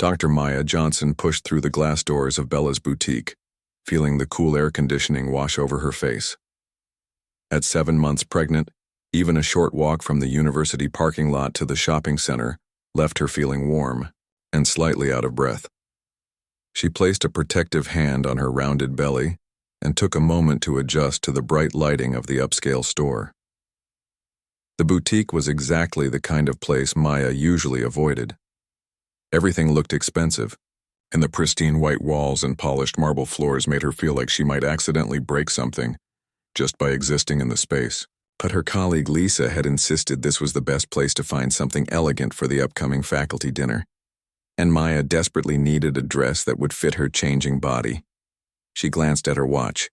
Dr. Maya Johnson pushed through the glass doors of Bella's boutique, feeling the cool air conditioning wash over her face. At 7 months pregnant, even a short walk from the university parking lot to the shopping center left her feeling warm and slightly out of breath. She placed a protective hand on her rounded belly and took a moment to adjust to the bright lighting of the upscale store. The boutique was exactly the kind of place Maya usually avoided. Everything looked expensive, and the pristine white walls and polished marble floors made her feel like she might accidentally break something just by existing in the space. But her colleague Lisa had insisted this was the best place to find something elegant for the upcoming faculty dinner, and Maya desperately needed a dress that would fit her changing body. She glanced at her watch.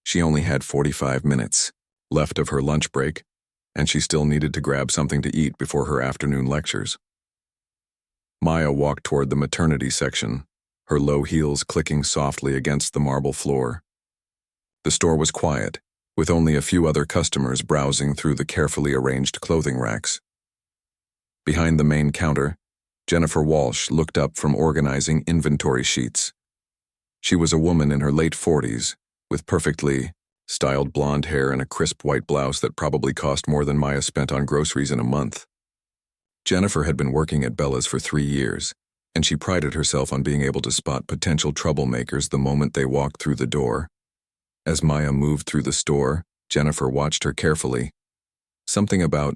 She only had 45 minutes left of her lunch break, and she still needed to grab something to eat before her afternoon lectures. Maya walked toward the maternity section, her low heels clicking softly against the marble floor. The store was quiet, with only a few other customers browsing through the carefully arranged clothing racks. Behind the main counter, Jennifer Walsh looked up from organizing inventory sheets. She was a woman in her late 40s, with perfectly styled blonde hair and a crisp white blouse that probably cost more than Maya spent on groceries in a month. Jennifer had been working at Bella's for 3 years, and she prided herself on being able to spot potential troublemakers the moment they walked through the door. As Maya moved through the store, Jennifer watched her carefully. Something about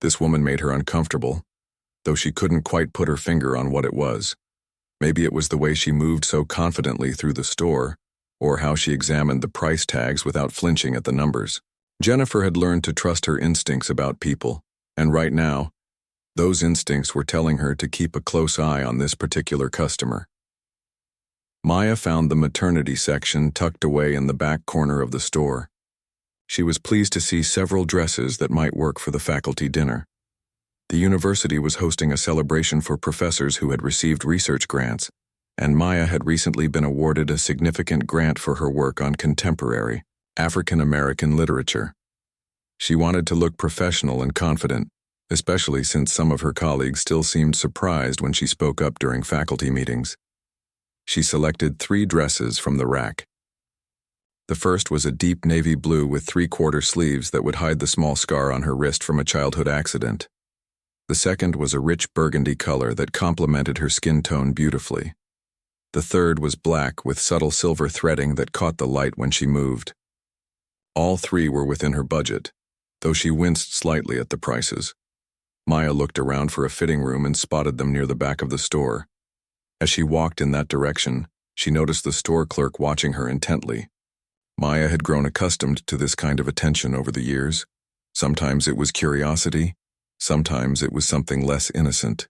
this woman made her uncomfortable, though she couldn't quite put her finger on what it was. Maybe it was the way she moved so confidently through the store, or how she examined the price tags without flinching at the numbers. Jennifer had learned to trust her instincts about people, and right now, those instincts were telling her to keep a close eye on this particular customer. Maya found the maternity section tucked away in the back corner of the store. She was pleased to see several dresses that might work for the faculty dinner. The university was hosting a celebration for professors who had received research grants, and Maya had recently been awarded a significant grant for her work on contemporary African American literature. She wanted to look professional and confident, especially since some of her colleagues still seemed surprised when she spoke up during faculty meetings. She selected 3 dresses from the rack. The first was a deep navy blue with 3/4 sleeves that would hide the small scar on her wrist from a childhood accident. The second was a rich burgundy color that complemented her skin tone beautifully. The third was black with subtle silver threading that caught the light when she moved. All 3 were within her budget, though she winced slightly at the prices. Maya looked around for a fitting room and spotted them near the back of the store. As she walked in that direction, she noticed the store clerk watching her intently. Maya had grown accustomed to this kind of attention over the years. Sometimes it was curiosity, sometimes it was something less innocent.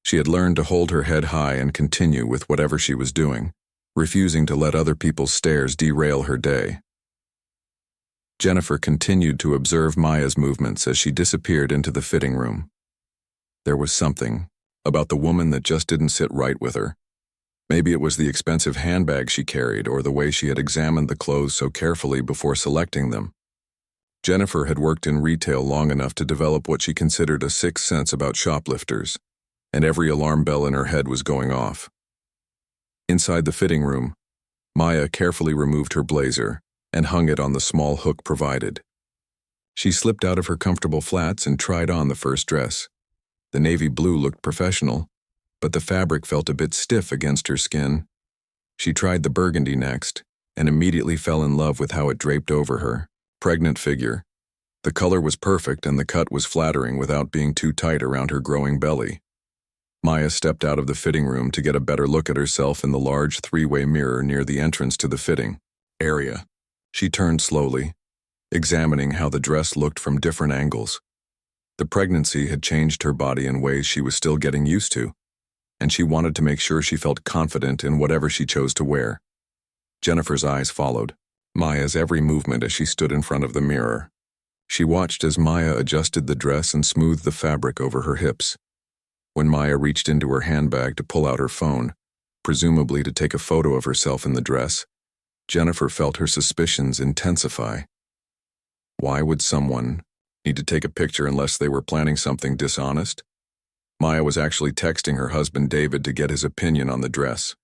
She had learned to hold her head high and continue with whatever she was doing, refusing to let other people's stares derail her day. Jennifer continued to observe Maya's movements as she disappeared into the fitting room. There was something about the woman that just didn't sit right with her. Maybe it was the expensive handbag she carried or the way she had examined the clothes so carefully before selecting them. Jennifer had worked in retail long enough to develop what she considered a sixth sense about shoplifters, and every alarm bell in her head was going off. Inside the fitting room, Maya carefully removed her blazer and hung it on the small hook provided. She slipped out of her comfortable flats and tried on the first dress. The navy blue looked professional, but the fabric felt a bit stiff against her skin. She tried the burgundy next, and immediately fell in love with how it draped over her pregnant figure. The color was perfect and the cut was flattering without being too tight around her growing belly. Maya stepped out of the fitting room to get a better look at herself in the large 3-way mirror near the entrance to the fitting area. She turned slowly, examining how the dress looked from different angles. The pregnancy had changed her body in ways she was still getting used to, and she wanted to make sure she felt confident in whatever she chose to wear. Jennifer's eyes followed Maya's every movement as she stood in front of the mirror. She watched as Maya adjusted the dress and smoothed the fabric over her hips. When Maya reached into her handbag to pull out her phone, presumably to take a photo of herself in the dress, Jennifer felt her suspicions intensify. Why would someone need to take a picture unless they were planning something dishonest? Maya was actually texting her husband David to get his opinion on the dress.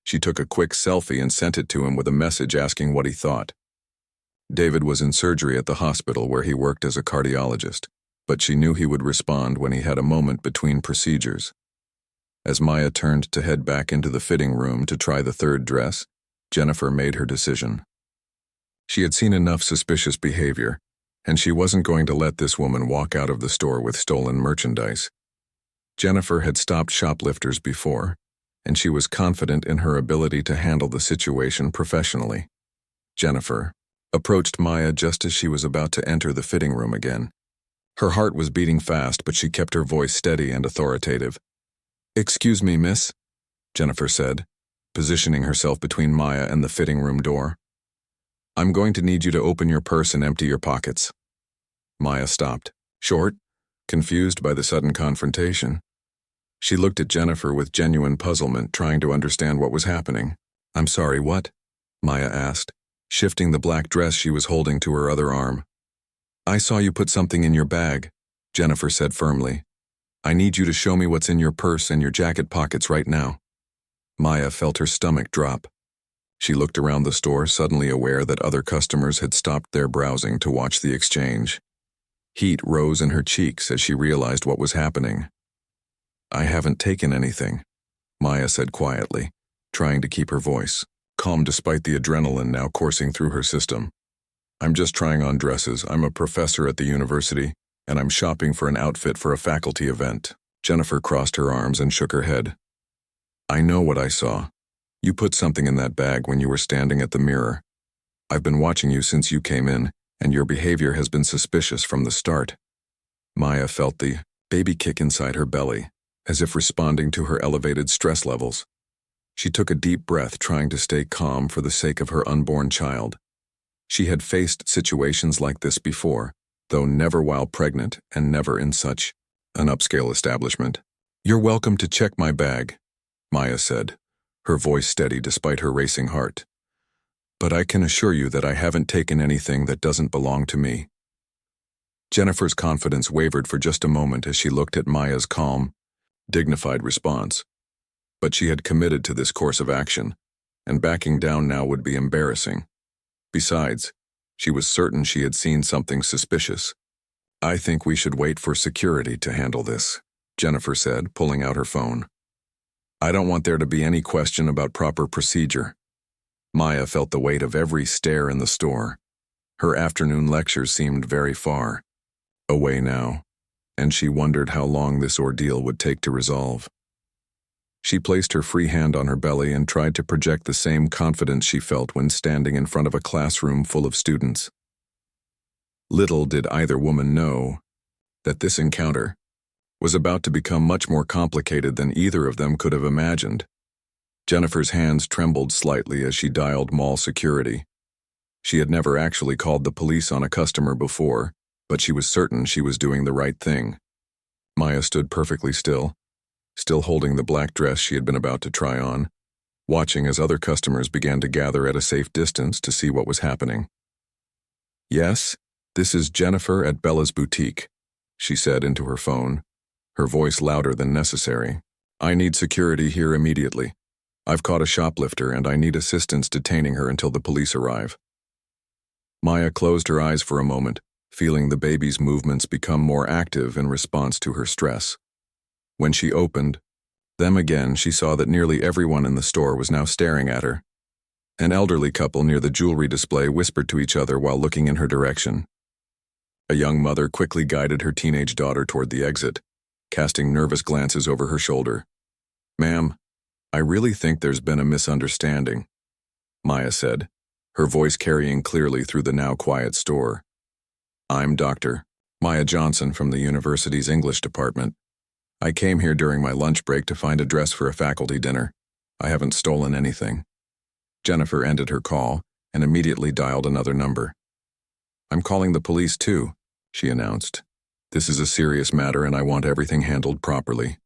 She took a quick selfie and sent it to him with a message asking what he thought. David was in surgery at the hospital where he worked as a cardiologist, but she knew he would respond when he had a moment between procedures. As Maya turned to head back into the fitting room to try the third dress, Jennifer made her decision. She had seen enough suspicious behavior, and she wasn't going to let this woman walk out of the store with stolen merchandise. Jennifer had stopped shoplifters before, and she was confident in her ability to handle the situation professionally. Jennifer approached Maya just as she was about to enter the fitting room again. Her heart was beating fast, but she kept her voice steady and authoritative. "Excuse me, miss," Jennifer said, positioning herself between Maya and the fitting room door. "I'm going to need you to open your purse and empty your pockets." Maya stopped, short, confused by the sudden confrontation. She looked at Jennifer with genuine puzzlement, trying to understand what was happening. "I'm sorry, what?" Maya asked, shifting the black dress she was holding to her other arm. "I saw you put something in your bag," Jennifer said firmly. "I need you to show me what's in your purse and your jacket pockets right now." Maya felt her stomach drop. She looked around the store, suddenly aware that other customers had stopped their browsing to watch the exchange. Heat rose in her cheeks as she realized what was happening. "I haven't taken anything," Maya said quietly, trying to keep her voice calm despite the adrenaline now coursing through her system. "I'm just trying on dresses. I'm a professor at the university, and I'm shopping for an outfit for a faculty event." Jennifer crossed her arms and shook her head. "I know what I saw. You put something in that bag when you were standing at the mirror. I've been watching you since you came in, and your behavior has been suspicious from the start." Maya felt the baby kick inside her belly, as if responding to her elevated stress levels. She took a deep breath, trying to stay calm for the sake of her unborn child. She had faced situations like this before, though never while pregnant and never in such an upscale establishment. "You're welcome to check my bag," Maya said, her voice steady despite her racing heart. "But I can assure you that I haven't taken anything that doesn't belong to me." Jennifer's confidence wavered for just a moment as she looked at Maya's calm, dignified response. But she had committed to this course of action, and backing down now would be embarrassing. Besides, she was certain she had seen something suspicious. "I think we should wait for security to handle this," Jennifer said, pulling out her phone. "I don't want there to be any question about proper procedure." Maya felt the weight of every stare in the store. Her afternoon lectures seemed very far away now, and she wondered how long this ordeal would take to resolve. She placed her free hand on her belly and tried to project the same confidence she felt when standing in front of a classroom full of students. Little did either woman know that this encounter was about to become much more complicated than either of them could have imagined. Jennifer's hands trembled slightly as she dialed mall security. She had never actually called the police on a customer before, but she was certain she was doing the right thing. Maya stood perfectly still holding the black dress she had been about to try on, watching as other customers began to gather at a safe distance to see what was happening. "Yes, this is Jennifer at Bella's boutique," she said into her phone, her voice louder than necessary. "I need security here immediately. I've caught a shoplifter and I need assistance detaining her until the police arrive." Maya closed her eyes for a moment, feeling the baby's movements become more active in response to her stress. When she opened them again, she saw that nearly everyone in the store was now staring at her. An elderly couple near the jewelry display whispered to each other while looking in her direction. A young mother quickly guided her teenage daughter toward the exit, casting nervous glances over her shoulder. "Ma'am, I really think there's been a misunderstanding," Maya said, her voice carrying clearly through the now quiet store. "I'm Dr. Maya Johnson from the university's English department. I came here during my lunch break to find a dress for a faculty dinner. I haven't stolen anything." Jennifer ended her call and immediately dialed another number. "I'm calling the police too," she announced. "This is a serious matter and I want everything handled properly."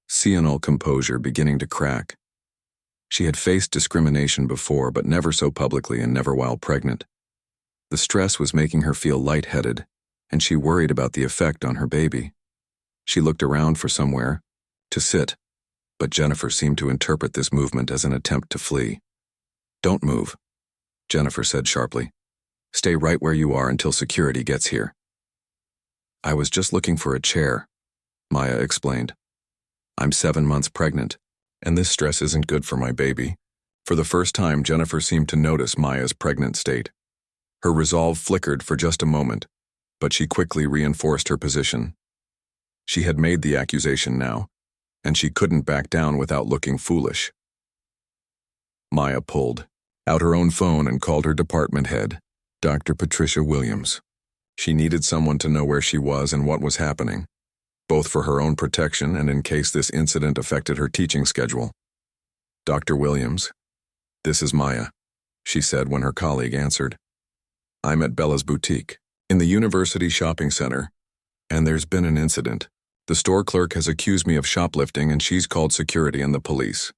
Sienal composure beginning to crack. She had faced discrimination before, but never so publicly and never while pregnant. The stress was making her feel lightheaded, and she worried about the effect on her baby. She looked around for somewhere to sit, but Jennifer seemed to interpret this movement as an attempt to flee. "Don't move," Jennifer said sharply. "Stay right where you are until security gets here." "I was just looking for a chair," Maya explained. "I'm 7 months pregnant, and this stress isn't good for my baby." For the first time, Jennifer seemed to notice Maya's pregnant state. Her resolve flickered for just a moment, but she quickly reinforced her position. She had made the accusation now, and she couldn't back down without looking foolish. Maya pulled out her own phone and called her department head, Dr. Patricia Williams. She needed someone to know where she was and what was happening, both for her own protection and in case this incident affected her teaching schedule. "Dr. Williams, this is Maya," she said when her colleague answered. "I'm at Bella's boutique, in the university shopping center, and there's been an incident. The store clerk has accused me of shoplifting and she's called security and the police."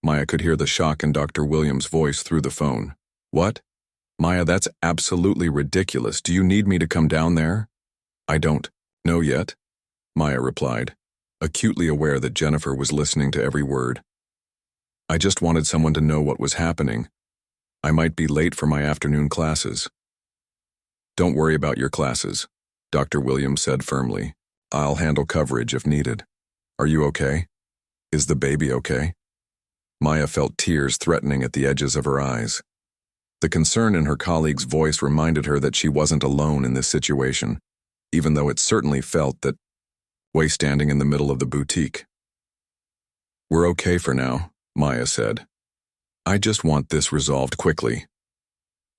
Maya could hear the shock in Dr. Williams' voice through the phone. "What? Maya, that's absolutely ridiculous. Do you need me to come down there?" "I don't know yet," Maya replied, acutely aware that Jennifer was listening to every word. "I just wanted someone to know what was happening. I might be late for my afternoon classes." "Don't worry about your classes," Dr. Williams said firmly. "I'll handle coverage if needed. Are you okay? Is the baby okay?" Maya felt tears threatening at the edges of her eyes. The concern in her colleague's voice reminded her that she wasn't alone in this situation, even though it certainly felt that way standing in the middle of the boutique. "We're okay for now," Maya said. "I just want this resolved quickly."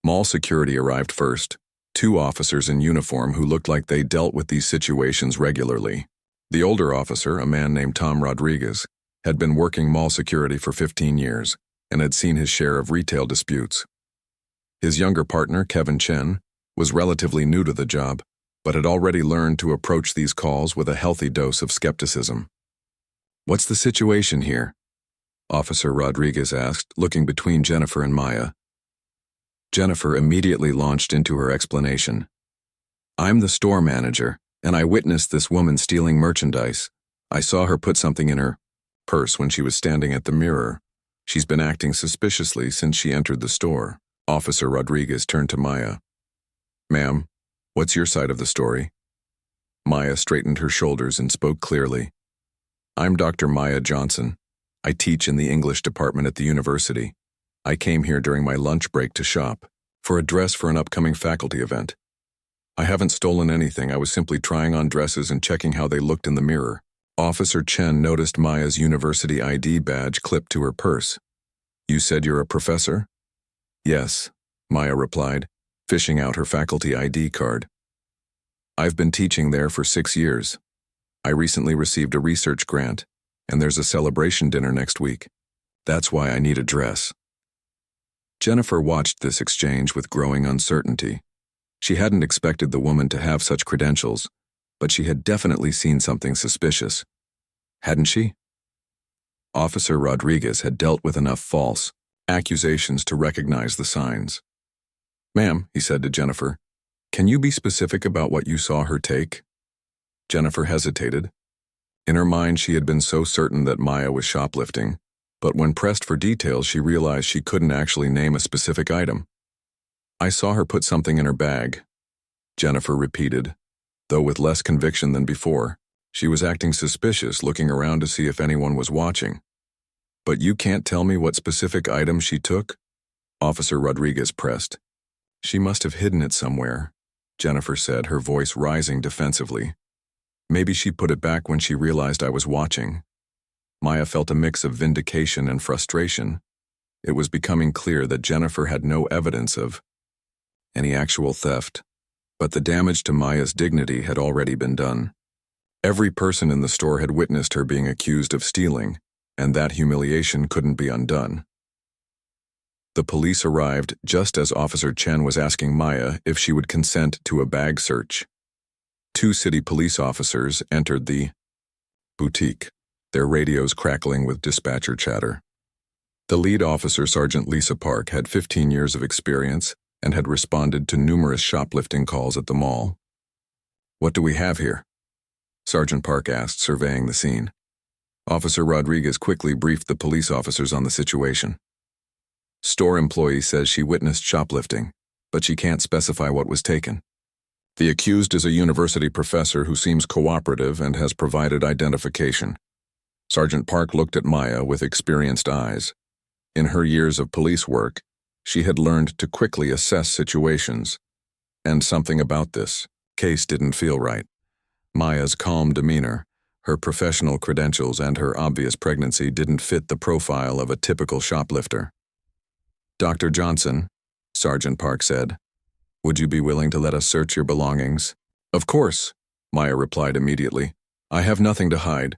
Mall security arrived first, 2 officers in uniform who looked like they dealt with these situations regularly. The older officer, a man named Tom Rodriguez, had been working mall security for 15 years and had seen his share of retail disputes. His younger partner, Kevin Chen, was relatively new to the job, but had already learned to approach these calls with a healthy dose of skepticism. "What's the situation here?" Officer Rodriguez asked, looking between Jennifer and Maya. Jennifer immediately launched into her explanation. "I'm the store manager, and I witnessed this woman stealing merchandise. I saw her put something in her purse when she was standing at the mirror. She's been acting suspiciously since she entered the store." Officer Rodriguez turned to Maya. "Ma'am, what's your side of the story?" Maya straightened her shoulders and spoke clearly. "I'm Dr. Maya Johnson. I teach in the English department at the university. I came here during my lunch break to shop for a dress for an upcoming faculty event. I haven't stolen anything. I was simply trying on dresses and checking how they looked in the mirror." Officer Chen noticed Maya's university ID badge clipped to her purse. "You said you're a professor?" "Yes," Maya replied, fishing out her faculty ID card. "I've been teaching there for 6 years. I recently received a research grant, and there's a celebration dinner next week. That's why I need a dress." Jennifer watched this exchange with growing uncertainty. She hadn't expected the woman to have such credentials, but she had definitely seen something suspicious. Hadn't she? Officer Rodriguez had dealt with enough false accusations to recognize the signs. "Ma'am," he said to Jennifer, "can you be specific about what you saw her take?" Jennifer hesitated. In her mind, she had been so certain that Maya was shoplifting, but when pressed for details, she realized she couldn't actually name a specific item. "I saw her put something in her bag," Jennifer repeated, though with less conviction than before. She was acting suspicious, looking around to see if anyone was watching. "But you can't tell me what specific item she took?" Officer Rodriguez pressed. "She must have hidden it somewhere," Jennifer said, her voice rising defensively. "Maybe she put it back when she realized I was watching." Maya felt a mix of vindication and frustration. It was becoming clear that Jennifer had no evidence of any actual theft, but the damage to Maya's dignity had already been done. Every person in the store had witnessed her being accused of stealing, and that humiliation couldn't be undone. The police arrived just as Officer Chen was asking Maya if she would consent to a bag search. 2 city police officers entered the boutique, their radios crackling with dispatcher chatter. The lead officer, Sergeant Lisa Park, had 15 years of experience and had responded to numerous shoplifting calls at the mall. "What do we have here?" Sergeant Park asked, surveying the scene. Officer Rodriguez quickly briefed the police officers on the situation. Store employee says she witnessed shoplifting, but she can't specify what was taken. The accused is a university professor who seems cooperative and has provided identification. Sergeant Park looked at Maya with experienced eyes. In her years of police work, she had learned to quickly assess situations. And something about this case didn't feel right. Maya's calm demeanor, her professional credentials, and her obvious pregnancy didn't fit the profile of a typical shoplifter. "Dr. Johnson," Sergeant Park said, "would you be willing to let us search your belongings?" "Of course," Maya replied immediately. "I have nothing to hide."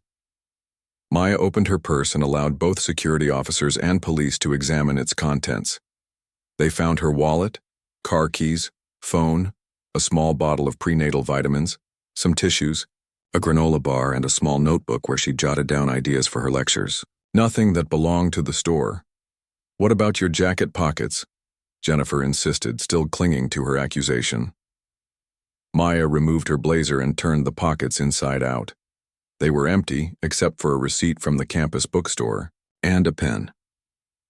Maya opened her purse and allowed both security officers and police to examine its contents. They found her wallet, car keys, phone, a small bottle of prenatal vitamins, some tissues, a granola bar, and a small notebook where she jotted down ideas for her lectures. Nothing that belonged to the store. "What about your jacket pockets?" Jennifer insisted, still clinging to her accusation. Maya removed her blazer and turned the pockets inside out. They were empty, except for a receipt from the campus bookstore and a pen.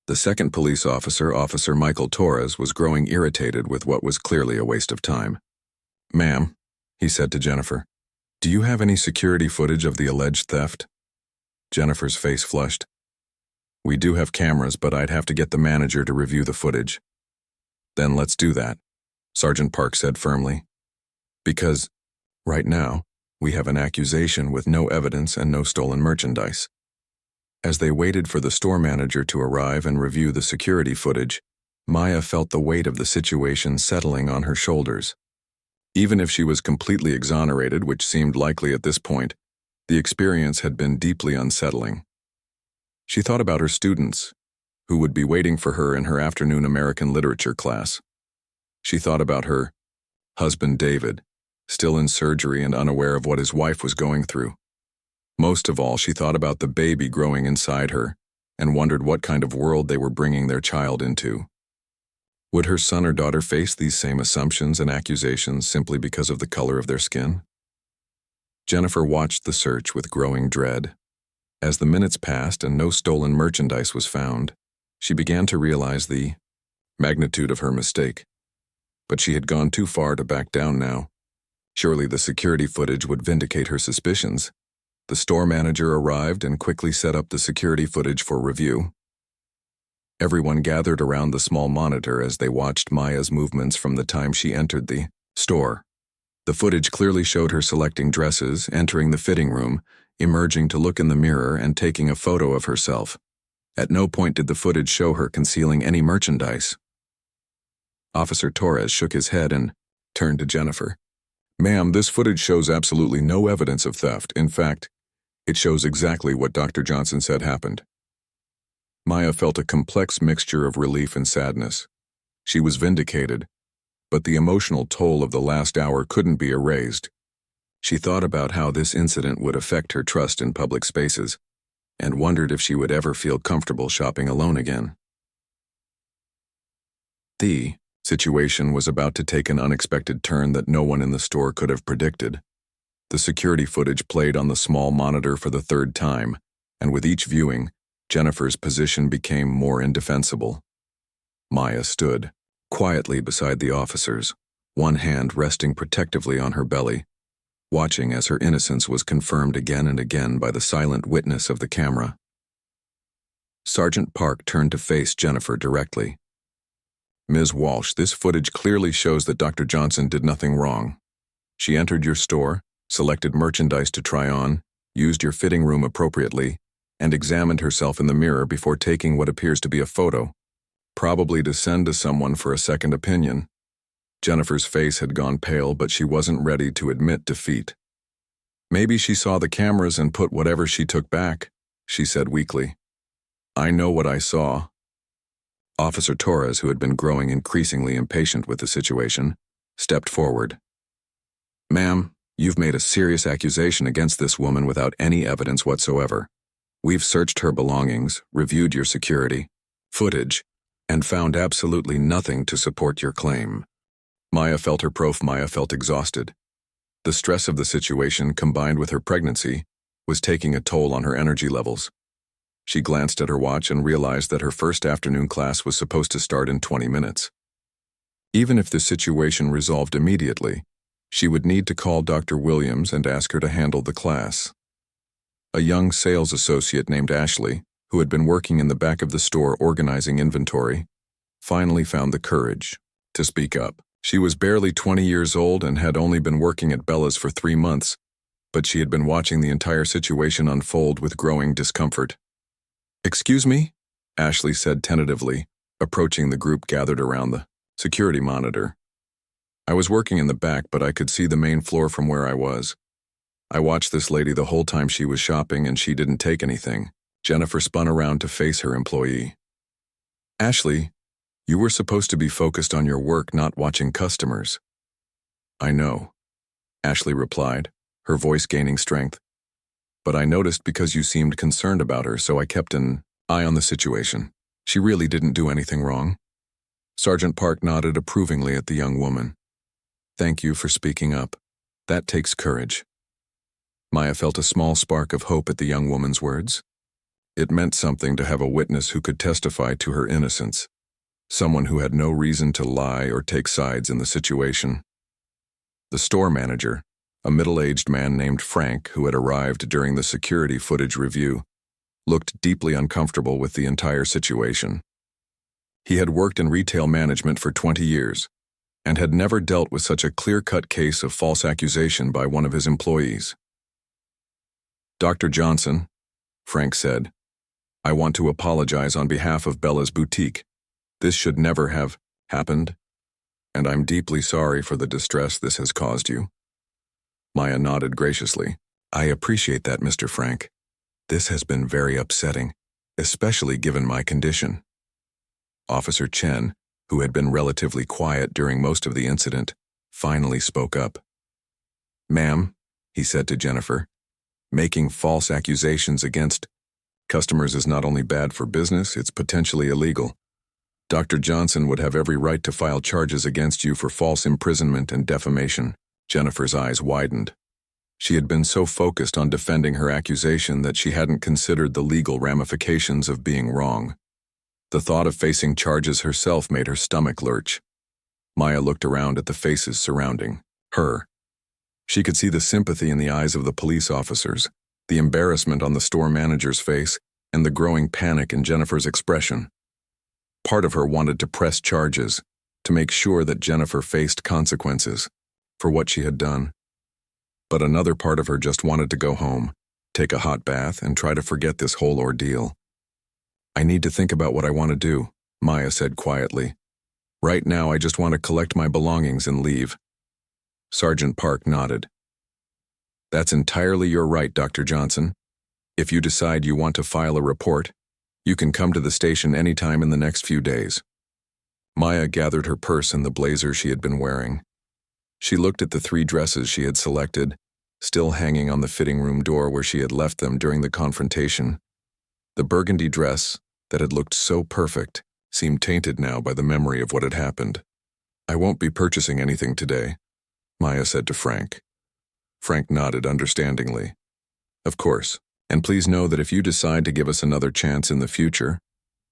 The second police officer, Officer Michael Torres, was growing irritated with what was clearly a waste of time. "Ma'am," he said to Jennifer, "do you have any security footage of the alleged theft?" Jennifer's face flushed. "We do have cameras, but I'd have to get the manager to review the footage." "Then let's do that," Sergeant Park said firmly. "Because, right now, we have an accusation with no evidence and no stolen merchandise." As they waited for the store manager to arrive and review the security footage, Maya felt the weight of the situation settling on her shoulders. Even if she was completely exonerated, which seemed likely at this point, the experience had been deeply unsettling. She thought about her students, who would be waiting for her in her afternoon American literature class. She thought about her husband, David, still in surgery and unaware of what his wife was going through. Most of all, she thought about the baby growing inside her and wondered what kind of world they were bringing their child into. Would her son or daughter face these same assumptions and accusations simply because of the color of their skin? Jennifer watched the search with growing dread. As the minutes passed and no stolen merchandise was found, she began to realize the magnitude of her mistake. But she had gone too far to back down now. Surely the security footage would vindicate her suspicions. The store manager arrived and quickly set up the security footage for review. Everyone gathered around the small monitor as they watched Maya's movements from the time she entered the store. The footage clearly showed her selecting dresses, entering the fitting room, emerging to look in the mirror, and taking a photo of herself. At no point did the footage show her concealing any merchandise. Officer Torres shook his head and turned to Jennifer. "Ma'am, this footage shows absolutely no evidence of theft. In fact, it shows exactly what Dr. Johnson said happened." Maya felt a complex mixture of relief and sadness. She was vindicated, but the emotional toll of the last hour couldn't be erased. She thought about how this incident would affect her trust in public spaces, and wondered if she would ever feel comfortable shopping alone again. The situation was about to take an unexpected turn that no one in the store could have predicted. The security footage played on the small monitor for the third time, and with each viewing, Jennifer's position became more indefensible. Maya stood quietly beside the officers, one hand resting protectively on her belly, watching as her innocence was confirmed again and again by the silent witness of the camera. Sergeant Park turned to face Jennifer directly. "Ms. Walsh, this footage clearly shows that Dr. Johnson did nothing wrong. She entered your store, selected merchandise to try on, used your fitting room appropriately, and examined herself in the mirror before taking what appears to be a photo, probably to send to someone for a second opinion." Jennifer's face had gone pale, but she wasn't ready to admit defeat. "Maybe she saw the cameras and put whatever she took back," she said weakly. "I know what I saw." Officer Torres, who had been growing increasingly impatient with the situation, stepped forward. "Ma'am, you've made a serious accusation against this woman without any evidence whatsoever. We've searched her belongings, reviewed your security footage, and found absolutely nothing to support your claim." Maya felt exhausted. The stress of the situation, combined with her pregnancy, was taking a toll on her energy levels. She glanced at her watch and realized that her first afternoon class was supposed to start in 20 minutes. Even if the situation resolved immediately, she would need to call Dr. Williams and ask her to handle the class. A young sales associate named Ashley, who had been working in the back of the store organizing inventory, finally found the courage to speak up. She was barely 20 years old and had only been working at Bella's for 3 months, but she had been watching the entire situation unfold with growing discomfort. "Excuse me?" Ashley said tentatively, approaching the group gathered around the security monitor. "I was working in the back, but I could see the main floor from where I was. I watched this lady the whole time she was shopping and she didn't take anything." Jennifer spun around to face her employee. "Ashley, you were supposed to be focused on your work, not watching customers." "I know," Ashley replied, her voice gaining strength. "But I noticed because you seemed concerned about her, so I kept an eye on the situation. She really didn't do anything wrong." Sergeant Park nodded approvingly at the young woman. "Thank you for speaking up. That takes courage." Maya felt a small spark of hope at the young woman's words. It meant something to have a witness who could testify to her innocence, someone who had no reason to lie or take sides in the situation. The store manager, a middle-aged man named Frank who had arrived during the security footage review, looked deeply uncomfortable with the entire situation. He had worked in retail management for 20 years and had never dealt with such a clear-cut case of false accusation by one of his employees. "Dr. Johnson," Frank said, "I want to apologize on behalf of Bella's boutique. This should never have happened, and I'm deeply sorry for the distress this has caused you." Maya nodded graciously. "I appreciate that, Mr. Frank. This has been very upsetting, especially given my condition." Officer Chen, who had been relatively quiet during most of the incident, finally spoke up. "Ma'am," he said to Jennifer, "making false accusations against customers is not only bad for business, it's potentially illegal. Dr. Johnson would have every right to file charges against you for false imprisonment and defamation." Jennifer's eyes widened. She had been so focused on defending her accusation that she hadn't considered the legal ramifications of being wrong. The thought of facing charges herself made her stomach lurch. Maya looked around at the faces surrounding her. She could see the sympathy in the eyes of the police officers, the embarrassment on the store manager's face, and the growing panic in Jennifer's expression. Part of her wanted to press charges, to make sure that Jennifer faced consequences for what she had done. But another part of her just wanted to go home, take a hot bath, and try to forget this whole ordeal. "I need to think about what I want to do," Maya said quietly. "Right now, I just want to collect my belongings and leave." Sergeant Park nodded. "That's entirely your right, Dr. Johnson. If you decide you want to file a report, you can come to the station anytime in the next few days." Maya gathered her purse and the blazer she had been wearing. She looked at the 3 dresses she had selected, still hanging on the fitting room door where she had left them during the confrontation. The burgundy dress, that had looked so perfect, seemed tainted now by the memory of what had happened. "I won't be purchasing anything today," Maya said to Frank. Frank nodded understandingly. "Of course, and please know that if you decide to give us another chance in the future,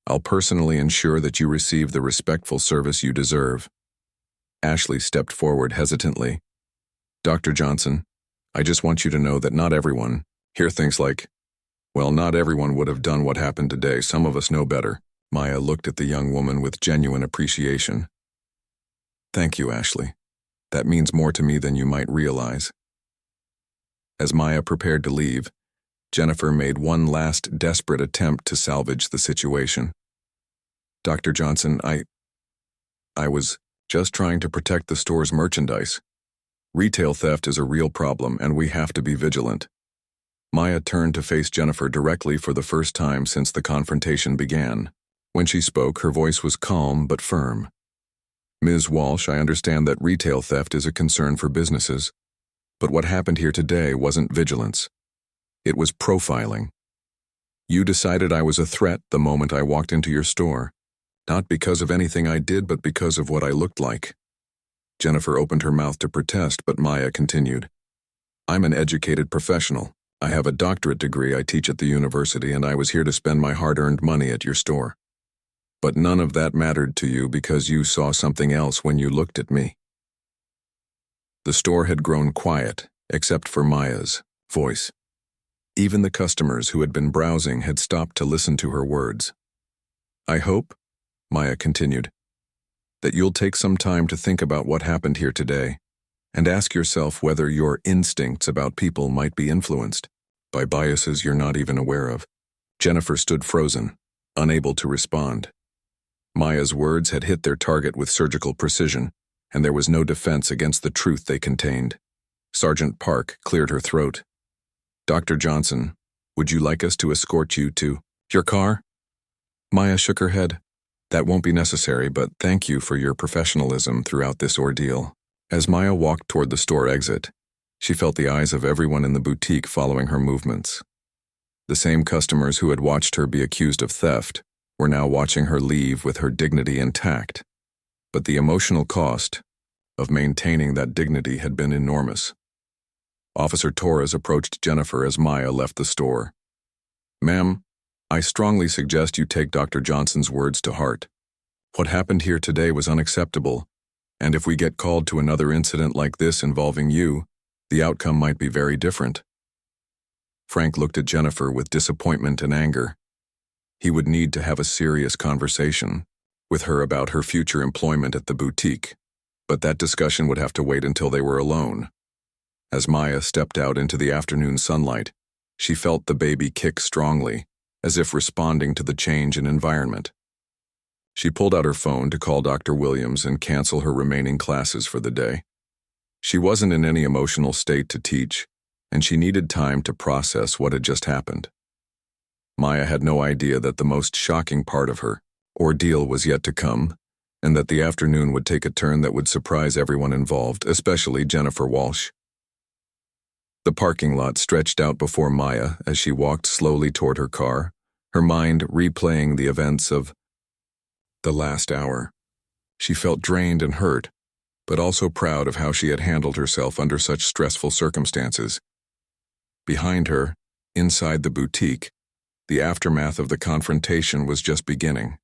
I'll personally ensure that you receive the respectful service you deserve." Ashley stepped forward hesitantly. "Dr. Johnson, I just want you to know that not everyone here thinks like, well, not everyone would have done what happened today. Some of us know better." Maya looked at the young woman with genuine appreciation. "Thank you, Ashley. That means more to me than you might realize." As Maya prepared to leave, Jennifer made one last desperate attempt to salvage the situation. "Dr. Johnson, I was just trying to protect the store's merchandise. Retail theft is a real problem, and we have to be vigilant." Maya turned to face Jennifer directly for the first time since the confrontation began. When she spoke, her voice was calm but firm. "Ms. Walsh, I understand that retail theft is a concern for businesses, but what happened here today wasn't vigilance. It was profiling. You decided I was a threat the moment I walked into your store, not because of anything I did, but because of what I looked like." Jennifer opened her mouth to protest, but Maya continued. I'm an educated professional. I have a doctorate degree, I teach at the university, and I was here to spend my hard-earned money at your store. But none of that mattered to you because you saw something else when you looked at me." The store had grown quiet, except for Maya's voice. Even the customers who had been browsing had stopped to listen to her words. "I hope," Maya continued, "that you'll take some time to think about what happened here today and ask yourself whether your instincts about people might be influenced by biases you're not even aware of." Jennifer stood frozen, unable to respond. Maya's words had hit their target with surgical precision, and there was no defense against the truth they contained. Sergeant Park cleared her throat. "Dr. Johnson, would you like us to escort you to your car?" Maya shook her head. "That won't be necessary, but thank you for your professionalism throughout this ordeal." As Maya walked toward the store exit, she felt the eyes of everyone in the boutique following her movements. The same customers who had watched her be accused of theft were now watching her leave with her dignity intact. But the emotional cost of maintaining that dignity had been enormous. Officer Torres approached Jennifer as Maya left the store. "Ma'am, I strongly suggest you take Dr. Johnson's words to heart. What happened here today was unacceptable, and if we get called to another incident like this involving you, the outcome might be very different." Frank looked at Jennifer with disappointment and anger. He would need to have a serious conversation with her about her future employment at the boutique, but that discussion would have to wait until they were alone. As Maya stepped out into the afternoon sunlight, she felt the baby kick strongly, as if responding to the change in environment. She pulled out her phone to call Dr. Williams and cancel her remaining classes for the day. She wasn't in any emotional state to teach, and she needed time to process what had just happened. Maya had no idea that the most shocking part of her ordeal was yet to come, and that the afternoon would take a turn that would surprise everyone involved, especially Jennifer Walsh. The parking lot stretched out before Maya as she walked slowly toward her car, her mind replaying the events of the last hour. She felt drained and hurt, but also proud of how she had handled herself under such stressful circumstances. Behind her, inside the boutique, the aftermath of the confrontation was just beginning.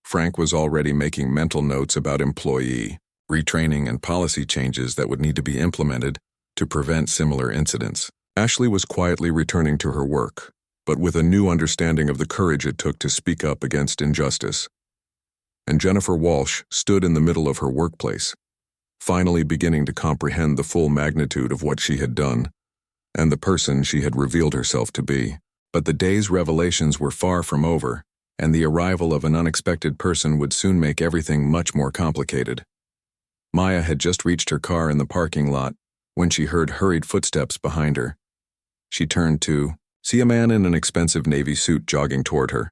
Frank was already making mental notes about employee retraining and policy changes that would need to be implemented to prevent similar incidents. Ashley was quietly returning to her work, but with a new understanding of the courage it took to speak up against injustice. And Jennifer Walsh stood in the middle of her workplace, finally beginning to comprehend the full magnitude of what she had done and the person she had revealed herself to be. But the day's revelations were far from over, and the arrival of an unexpected person would soon make everything much more complicated. Maya had just reached her car in the parking lot when she heard hurried footsteps behind her. She turned to see a man in an expensive navy suit jogging toward her,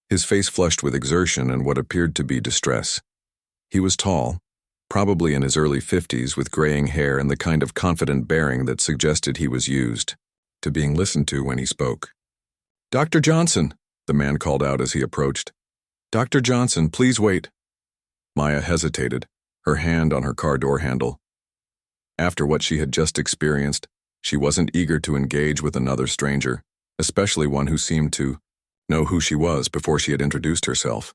his face flushed with exertion and what appeared to be distress. He was tall, probably in his early 50s, with graying hair and the kind of confident bearing that suggested he was used to being listened to when he spoke. "Dr. Johnson," the man called out as he approached. "Dr. Johnson, please wait." Maya hesitated, her hand on her car door handle. After what she had just experienced, she wasn't eager to engage with another stranger, especially one who seemed to know who she was before she had introduced herself.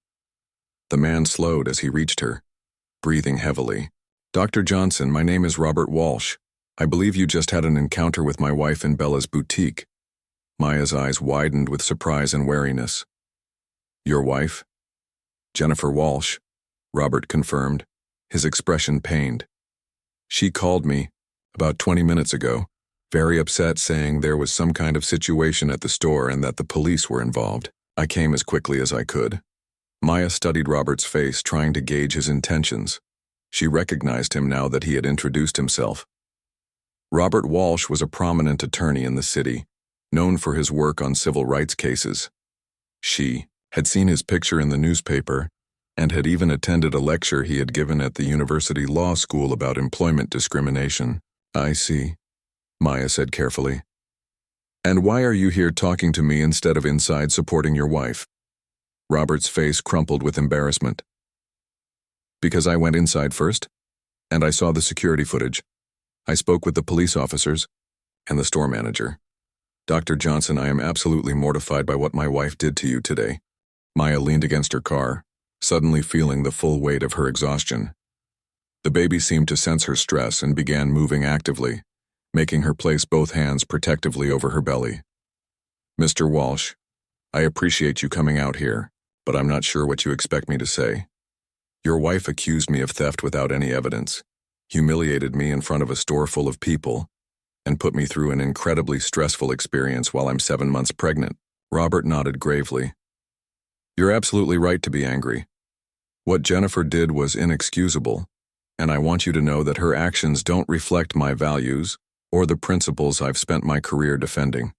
The man slowed as he reached her, breathing heavily. "Dr. Johnson, my name is Robert Walsh. I believe you just had an encounter with my wife in Bella's boutique." Maya's eyes widened with surprise and wariness. "Your wife?" "Jennifer Walsh," Robert confirmed, his expression pained. "She called me about 20 minutes ago, very upset, saying there was some kind of situation at the store and that the police were involved. I came as quickly as I could." Maya studied Robert's face, trying to gauge his intentions. She recognized him now that he had introduced himself. Robert Walsh was a prominent attorney in the city, known for his work on civil rights cases. She had seen his picture in the newspaper and had even attended a lecture he had given at the university law school about employment discrimination. "I see," Maya said carefully. "And why are you here talking to me instead of inside supporting your wife?" Robert's face crumpled with embarrassment. "Because I went inside first, and I saw the security footage. I spoke with the police officers, and the store manager. Dr. Johnson, I am absolutely mortified by what my wife did to you today. Maya leaned against her car, suddenly feeling the full weight of her exhaustion. The baby seemed to sense her stress and began moving actively, making her place both hands protectively over her belly. Mr. Walsh, I appreciate you coming out here, but I'm not sure what you expect me to say. Your wife accused me of theft without any evidence, humiliated me in front of a store full of people, and put me through an incredibly stressful experience while I'm 7 months pregnant. Robert nodded gravely. You're absolutely right to be angry. What Jennifer did was inexcusable, and I want you to know that her actions don't reflect my values or the principles I've spent my career defending.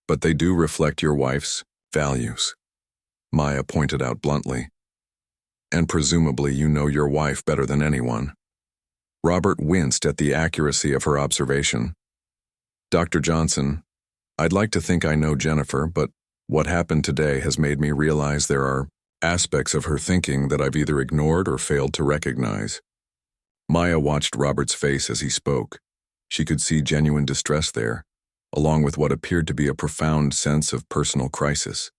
But they do reflect your wife's values, Maya pointed out bluntly. And presumably you know your wife better than anyone. Robert winced at the accuracy of her observation. Dr. Johnson, I'd like to think I know Jennifer, but what happened today has made me realize there are aspects of her thinking that I've either ignored or failed to recognize. Maya watched Robert's face as he spoke. She could see genuine distress there, along with what appeared to be a profound sense of personal crisis.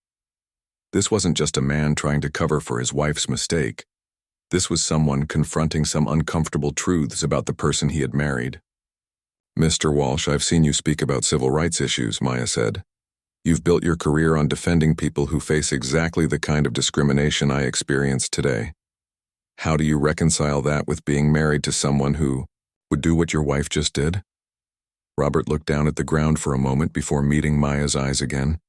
This wasn't just a man trying to cover for his wife's mistake. This was someone confronting some uncomfortable truths about the person he had married. Mr. Walsh, I've seen you speak about civil rights issues, Maya said. You've built your career on defending people who face exactly the kind of discrimination I experienced today. How do you reconcile that with being married to someone who would do what your wife just did? Robert looked down at the ground for a moment before meeting Maya's eyes again.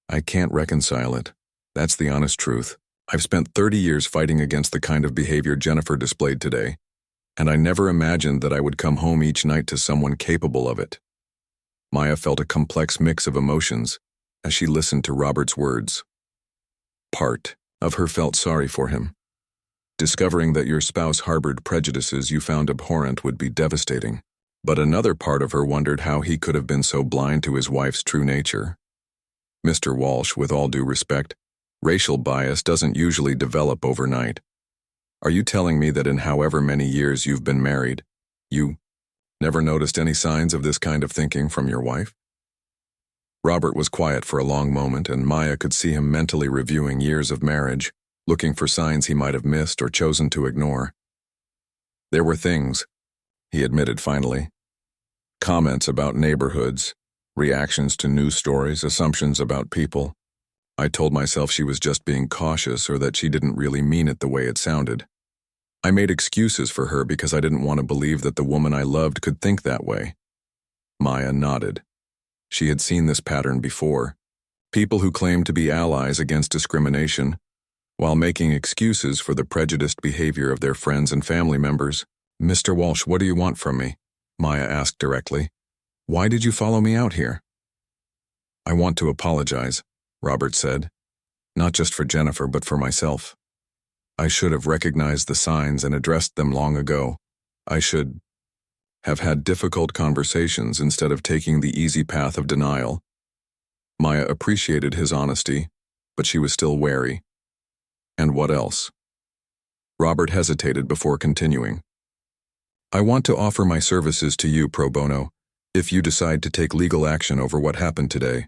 I can't reconcile it. That's the honest truth. I've spent 30 years fighting against the kind of behavior Jennifer displayed today, and I never imagined that I would come home each night to someone capable of it. Maya felt a complex mix of emotions as she listened to Robert's words. Part of her felt sorry for him. Discovering that your spouse harbored prejudices you found abhorrent would be devastating, but another part of her wondered how he could have been so blind to his wife's true nature. Mr. Walsh, with all due respect, racial bias doesn't usually develop overnight. Are you telling me that in however many years you've been married, you never noticed any signs of this kind of thinking from your wife? Robert was quiet for a long moment, and Maya could see him mentally reviewing years of marriage, looking for signs he might have missed or chosen to ignore. There were things, he admitted finally. Comments about neighborhoods, reactions to news stories, assumptions about people. I told myself she was just being cautious or that she didn't really mean it the way it sounded. I made excuses for her because I didn't want to believe that the woman I loved could think that way. Maya nodded. She had seen this pattern before. People who claimed to be allies against discrimination, while making excuses for the prejudiced behavior of their friends and family members. Mr. Walsh, what do you want from me? Maya asked directly. Why did you follow me out here? I want to apologize, Robert said. Not just for Jennifer, but for myself. I should have recognized the signs and addressed them long ago. I should have had difficult conversations instead of taking the easy path of denial. Maya appreciated his honesty, but she was still wary. And what else? Robert hesitated before continuing. I want to offer my services to you pro bono, if you decide to take legal action over what happened today.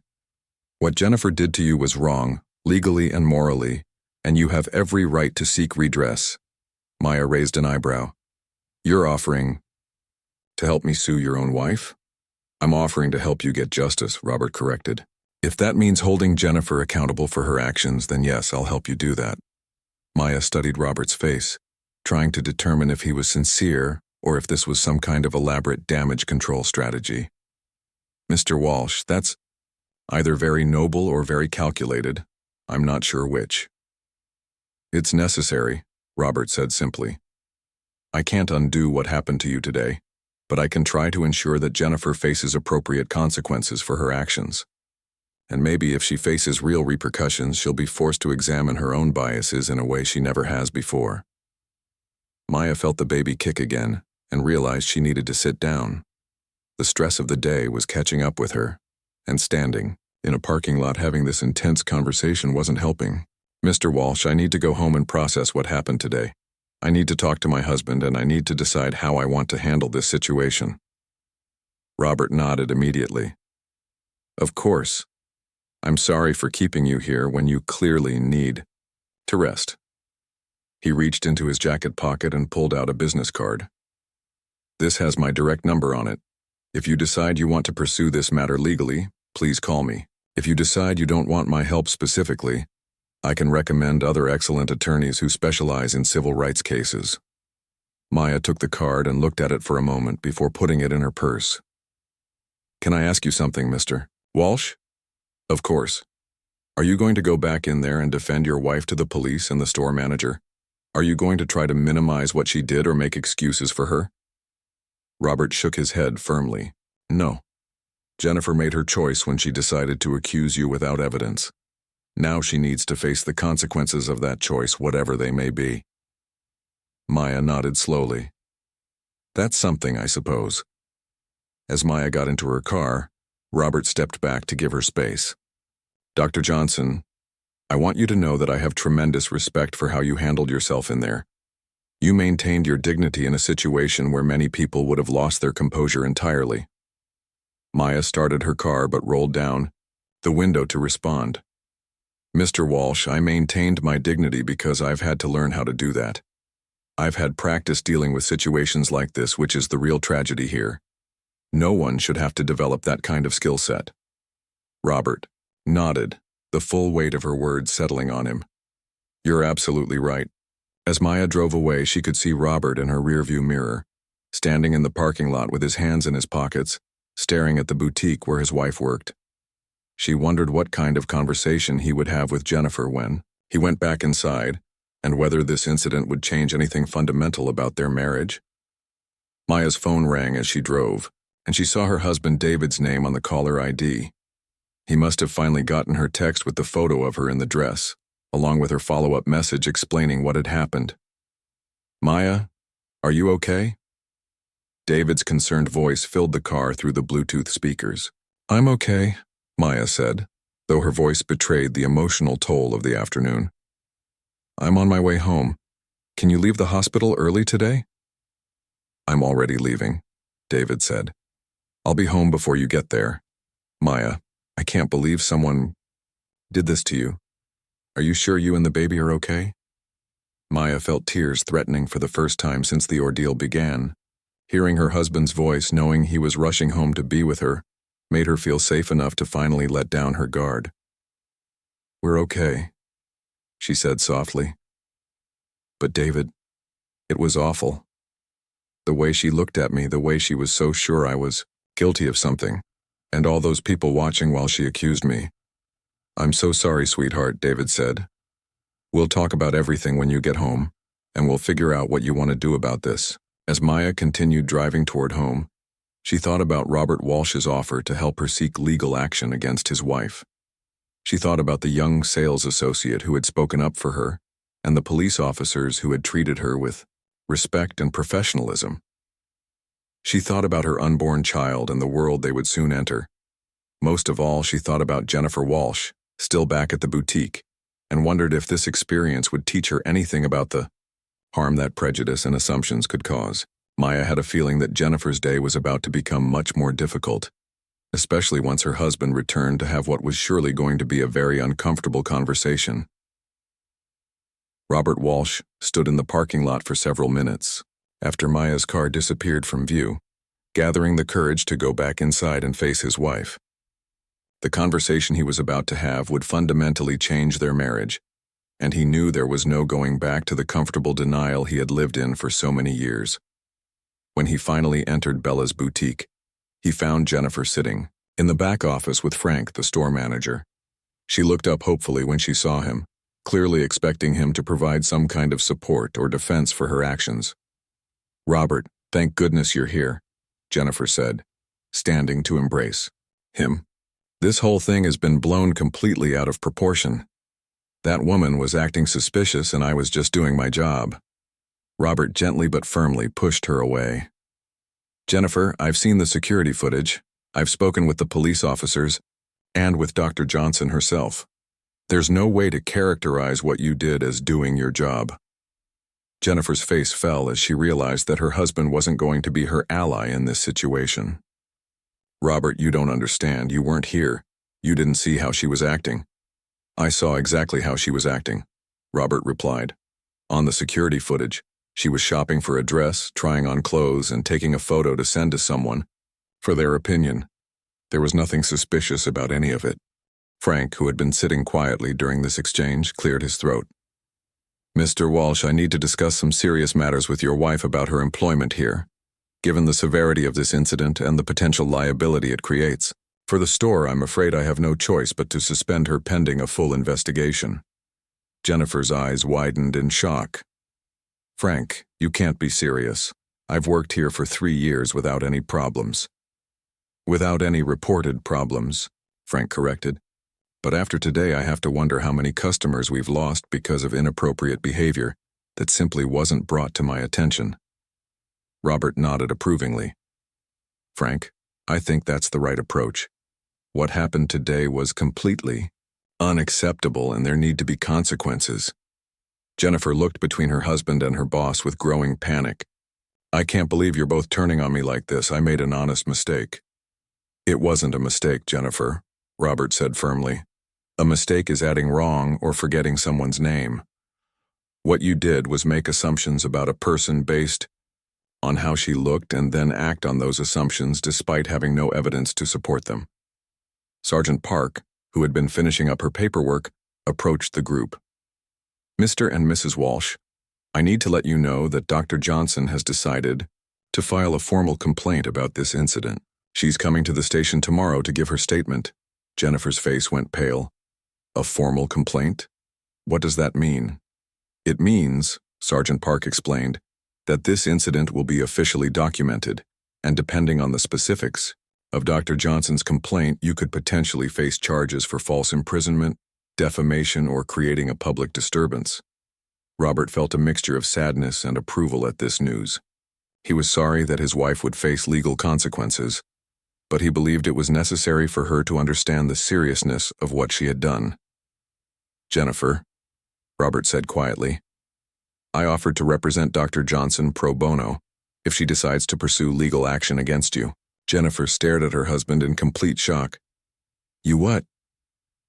What Jennifer did to you was wrong, legally and morally, and you have every right to seek redress. Maya raised an eyebrow. You're offering to help me sue your own wife? I'm offering to help you get justice, Robert corrected. If that means holding Jennifer accountable for her actions, then yes, I'll help you do that. Maya studied Robert's face, trying to determine if he was sincere or if this was some kind of elaborate damage control strategy. Mr. Walsh, that's either very noble or very calculated. I'm not sure which. It's necessary, Robert said simply. I can't undo what happened to you today, but I can try to ensure that Jennifer faces appropriate consequences for her actions. And maybe if she faces real repercussions, she'll be forced to examine her own biases in a way she never has before. Maya felt the baby kick again and realized she needed to sit down. The stress of the day was catching up with her, and standing in a parking lot having this intense conversation wasn't helping. Mr. Walsh, I need to go home and process what happened today. I need to talk to my husband, and I need to decide how I want to handle this situation. Robert nodded immediately. Of course. I'm sorry for keeping you here when you clearly need to rest. He reached into his jacket pocket and pulled out a business card. This has my direct number on it. If you decide you want to pursue this matter legally, please call me. If you decide you don't want my help specifically, I can recommend other excellent attorneys who specialize in civil rights cases. Maya took the card and looked at it for a moment before putting it in her purse. Can I ask you something, Mr. Walsh? Of course. Are you going to go back in there and defend your wife to the police and the store manager? Are you going to try to minimize what she did or make excuses for her? Robert shook his head firmly. No. Jennifer made her choice when she decided to accuse you without evidence. Now she needs to face the consequences of that choice, whatever they may be. Maya nodded slowly. That's something, I suppose. As Maya got into her car, Robert stepped back to give her space. Dr. Johnson, I want you to know that I have tremendous respect for how you handled yourself in there. You maintained your dignity in a situation where many people would have lost their composure entirely. Maya started her car but rolled down the window to respond. Mr. Walsh, I maintained my dignity because I've had to learn how to do that. I've had practice dealing with situations like this, which is the real tragedy here. No one should have to develop that kind of skill set. Robert nodded, the full weight of her words settling on him. You're absolutely right. As Maya drove away, she could see Robert in her rearview mirror, standing in the parking lot with his hands in his pockets, staring at the boutique where his wife worked. She wondered what kind of conversation he would have with Jennifer when he went back inside, and whether this incident would change anything fundamental about their marriage. Maya's phone rang as she drove, and she saw her husband David's name on the caller ID. He must have finally gotten her text with the photo of her in the dress, along with her follow-up message explaining what had happened. Maya, are you okay? David's concerned voice filled the car through the Bluetooth speakers. I'm okay, Maya said, though her voice betrayed the emotional toll of the afternoon. I'm on my way home. Can you leave the hospital early today? I'm already leaving, David said. I'll be home before you get there. Maya, I can't believe someone did this to you. Are you sure you and the baby are okay? Maya felt tears threatening for the first time since the ordeal began. Hearing her husband's voice, knowing he was rushing home to be with her, made her feel safe enough to finally let down her guard. We're okay, she said softly. But David, it was awful. The way she looked at me, the way she was so sure I was guilty of something, and all those people watching while she accused me. I'm so sorry, sweetheart, David said. We'll talk about everything when you get home, and we'll figure out what you want to do about this. As Maya continued driving toward home, she thought about Robert Walsh's offer to help her seek legal action against his wife. She thought about the young sales associate who had spoken up for her, and the police officers who had treated her with respect and professionalism. She thought about her unborn child and the world they would soon enter. Most of all, she thought about Jennifer Walsh, still back at the boutique, and wondered if this experience would teach her anything about the harm that prejudice and assumptions could cause. Maya had a feeling that Jennifer's day was about to become much more difficult, especially once her husband returned to have what was surely going to be a very uncomfortable conversation. Robert Walsh stood in the parking lot for several minutes after Maya's car disappeared from view, gathering the courage to go back inside and face his wife. The conversation he was about to have would fundamentally change their marriage, and he knew there was no going back to the comfortable denial he had lived in for so many years. When he finally entered Bella's boutique, he found Jennifer sitting in the back office with Frank, the store manager. She looked up hopefully when she saw him, clearly expecting him to provide some kind of support or defense for her actions. Robert, thank goodness you're here, Jennifer said, standing to embrace him. This whole thing has been blown completely out of proportion. That woman was acting suspicious and I was just doing my job. Robert gently but firmly pushed her away. Jennifer, I've seen the security footage. I've spoken with the police officers and with Dr. Johnson herself. There's no way to characterize what you did as doing your job. Jennifer's face fell as she realized that her husband wasn't going to be her ally in this situation. Robert, you don't understand. You weren't here. You didn't see how she was acting. I saw exactly how she was acting, Robert replied. On the security footage, she was shopping for a dress, trying on clothes, and taking a photo to send to someone for their opinion. There was nothing suspicious about any of it. Frank, who had been sitting quietly during this exchange, cleared his throat. Mr. Walsh, I need to discuss some serious matters with your wife about her employment here, given the severity of this incident and the potential liability it creates. For the store, I'm afraid I have no choice but to suspend her pending a full investigation. Jennifer's eyes widened in shock. Frank, you can't be serious. I've worked here for 3 years without any problems. Without any reported problems, Frank corrected. But after today, I have to wonder how many customers we've lost because of inappropriate behavior that simply wasn't brought to my attention. Robert nodded approvingly. Frank, I think that's the right approach. What happened today was completely unacceptable, and there need to be consequences. Jennifer looked between her husband and her boss with growing panic. I can't believe you're both turning on me like this. I made an honest mistake. It wasn't a mistake, Jennifer, Robert said firmly. A mistake is adding wrong or forgetting someone's name. What you did was make assumptions about a person based on how she looked and then act on those assumptions despite having no evidence to support them. Sergeant Park, who had been finishing up her paperwork, approached the group. Mr. and Mrs. Walsh, I need to let you know that Dr. Johnson has decided to file a formal complaint about this incident. She's coming to the station tomorrow to give her statement. Jennifer's face went pale. A formal complaint? What does that mean? It means, Sergeant Park explained, that this incident will be officially documented, and depending on the specifics of Dr. Johnson's complaint, you could potentially face charges for false imprisonment, defamation, or creating a public disturbance. Robert felt a mixture of sadness and approval at this news. He was sorry that his wife would face legal consequences, but he believed it was necessary for her to understand the seriousness of what she had done. Jennifer, Robert said quietly, I offered to represent Dr. Johnson pro bono if she decides to pursue legal action against you. Jennifer stared at her husband in complete shock. You what?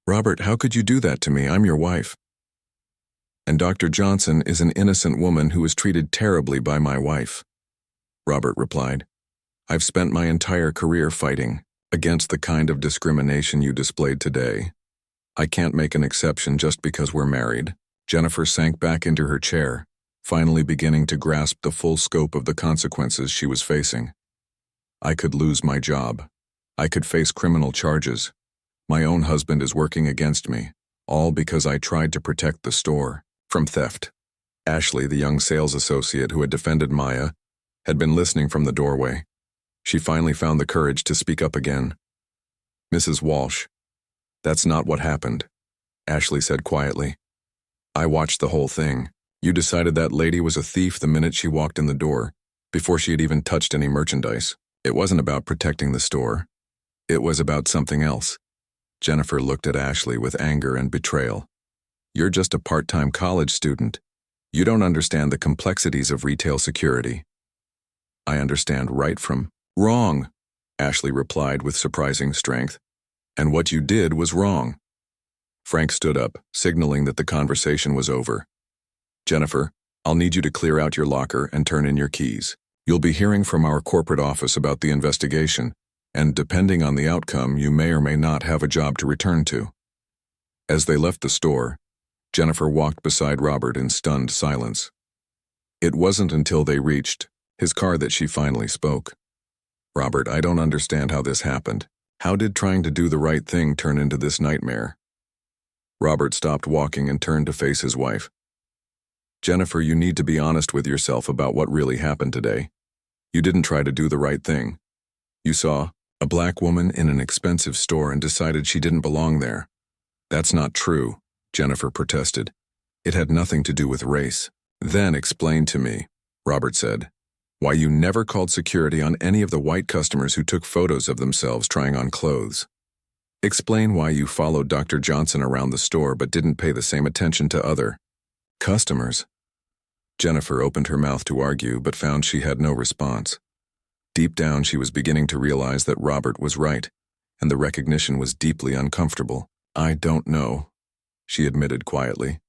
Robert, how could you do that to me? I'm your wife. And Dr. Johnson is an innocent woman who was treated terribly by my wife, Robert replied. I've spent my entire career fighting against the kind of discrimination you displayed today. I can't make an exception just because we're married. Jennifer sank back into her chair, finally beginning to grasp the full scope of the consequences she was facing. I could lose my job. I could face criminal charges. My own husband is working against me, all because I tried to protect the store from theft. Ashley, the young sales associate who had defended Maya, had been listening from the doorway. She finally found the courage to speak up again. Mrs. Walsh, that's not what happened, Ashley said quietly. I watched the whole thing. You decided that lady was a thief the minute she walked in the door, before she had even touched any merchandise. It wasn't about protecting the store. It was about something else. Jennifer looked at Ashley with anger and betrayal. You're just a part-time college student. You don't understand the complexities of retail security. I understand right from wrong, Ashley replied with surprising strength. And what you did was wrong. Frank stood up, signaling that the conversation was over. Jennifer, I'll need you to clear out your locker and turn in your keys. You'll be hearing from our corporate office about the investigation, and depending on the outcome, you may or may not have a job to return to. As they left the store, Jennifer walked beside Robert in stunned silence. It wasn't until they reached his car that she finally spoke. Robert, I don't understand how this happened. How did trying to do the right thing turn into this nightmare? Robert stopped walking and turned to face his wife. Jennifer, you need to be honest with yourself about what really happened today. You didn't try to do the right thing. You saw a black woman in an expensive store and decided she didn't belong there. That's not true, Jennifer protested. It had nothing to do with race. Then explain to me, Robert said, why you never called security on any of the white customers who took photos of themselves trying on clothes. Explain why you followed Dr. Johnson around the store but didn't pay the same attention to other customers. Jennifer opened her mouth to argue but found she had no response. Deep down, she was beginning to realize that Robert was right, and the recognition was deeply uncomfortable. "I don't know," she admitted quietly.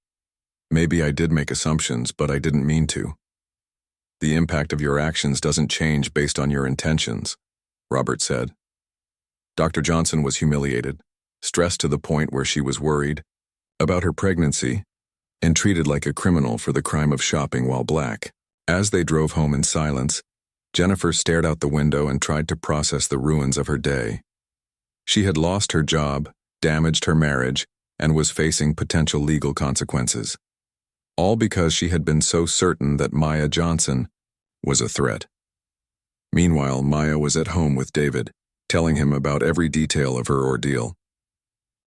"Maybe I did make assumptions, but I didn't mean to." "The impact of your actions doesn't change based on your intentions," Robert said. Dr. Johnson was humiliated, stressed to the point where she was worried about her pregnancy, and treated like a criminal for the crime of shopping while black. As they drove home in silence, Jennifer stared out the window and tried to process the ruins of her day. She had lost her job, damaged her marriage, and was facing potential legal consequences. All because she had been so certain that Maya Johnson was a threat. Meanwhile, Maya was at home with David, telling him about every detail of her ordeal.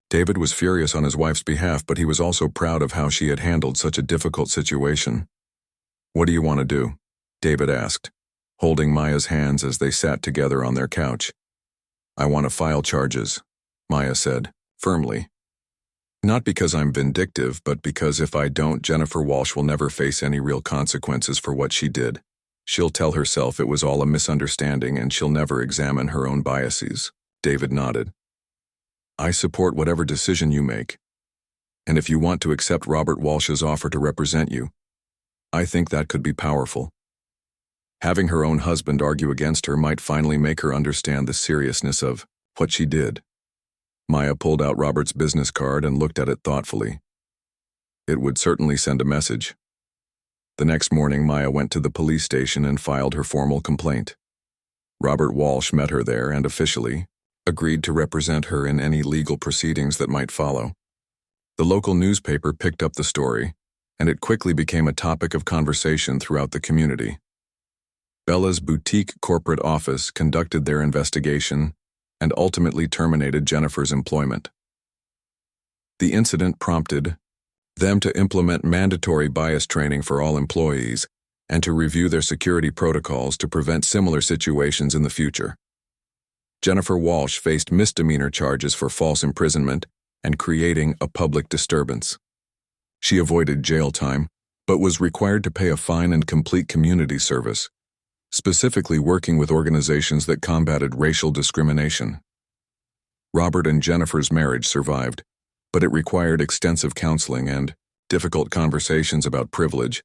David was furious on his wife's behalf, but he was also proud of how she had handled such a difficult situation. "What do you want to do?" David asked, holding Maya's hands as they sat together on their couch. "I want to file charges," Maya said, firmly. "Not because I'm vindictive, but because if I don't, Jennifer Walsh will never face any real consequences for what she did. She'll tell herself it was all a misunderstanding and she'll never examine her own biases." David nodded. "I support whatever decision you make. And if you want to accept Robert Walsh's offer to represent you, I think that could be powerful. Having her own husband argue against her might finally make her understand the seriousness of what she did." Maya pulled out Robert's business card and looked at it thoughtfully. It would certainly send a message. The next morning, Maya went to the police station and filed her formal complaint. Robert Walsh met her there and officially agreed to represent her in any legal proceedings that might follow. The local newspaper picked up the story, and it quickly became a topic of conversation throughout the community. Bella's boutique corporate office conducted their investigation and ultimately terminated Jennifer's employment. The incident prompted them to implement mandatory bias training for all employees and to review their security protocols to prevent similar situations in the future. Jennifer Walsh faced misdemeanor charges for false imprisonment and creating a public disturbance. She avoided jail time, but was required to pay a fine and complete community service, specifically working with organizations that combated racial discrimination. Robert and Jennifer's marriage survived, but it required extensive counseling and difficult conversations about privilege,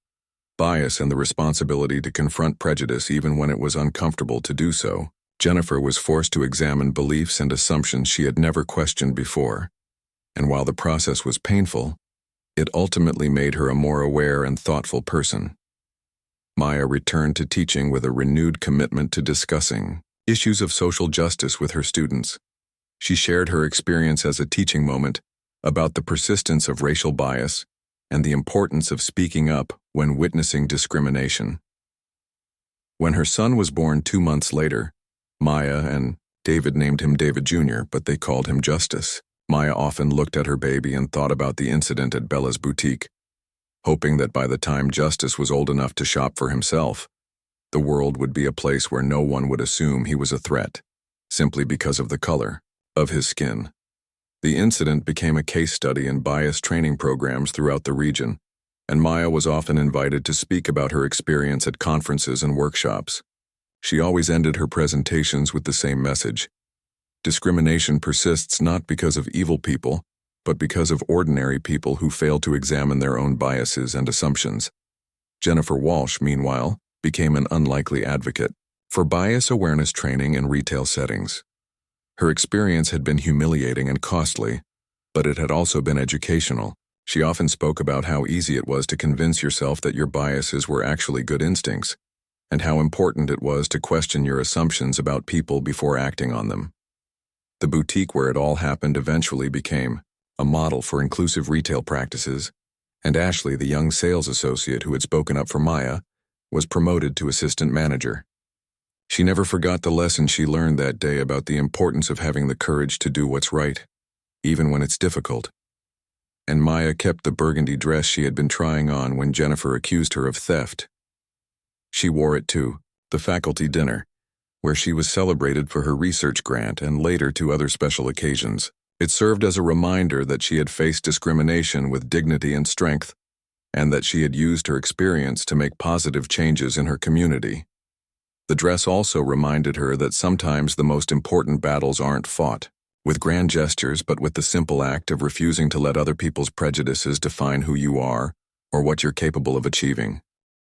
bias, and the responsibility to confront prejudice even when it was uncomfortable to do so. Jennifer was forced to examine beliefs and assumptions she had never questioned before, and while the process was painful, it ultimately made her a more aware and thoughtful person. Maya returned to teaching with a renewed commitment to discussing issues of social justice with her students. She shared her experience as a teaching moment about the persistence of racial bias and the importance of speaking up when witnessing discrimination. When her son was born 2 months later, Maya and David named him David Jr., but they called him Justice. Maya often looked at her baby and thought about the incident at Bella's boutique, hoping that by the time Justice was old enough to shop for himself, the world would be a place where no one would assume he was a threat, simply because of the color of his skin. The incident became a case study in bias training programs throughout the region, and Maya was often invited to speak about her experience at conferences and workshops. She always ended her presentations with the same message: discrimination persists not because of evil people, but because of ordinary people who fail to examine their own biases and assumptions. Jennifer Walsh, meanwhile, became an unlikely advocate for bias awareness training in retail settings. Her experience had been humiliating and costly, but it had also been educational. She often spoke about how easy it was to convince yourself that your biases were actually good instincts, and how important it was to question your assumptions about people before acting on them. The boutique where it all happened eventually became a model for inclusive retail practices, and Ashley, the young sales associate who had spoken up for Maya, was promoted to assistant manager. She never forgot the lesson she learned that day about the importance of having the courage to do what's right, even when it's difficult. And Maya kept the burgundy dress she had been trying on when Jennifer accused her of theft. She wore it to the faculty dinner, where she was celebrated for her research grant, and later to other special occasions. It served as a reminder that she had faced discrimination with dignity and strength, and that she had used her experience to make positive changes in her community. The dress also reminded her that sometimes the most important battles aren't fought with grand gestures, but with the simple act of refusing to let other people's prejudices define who you are or what you're capable of achieving.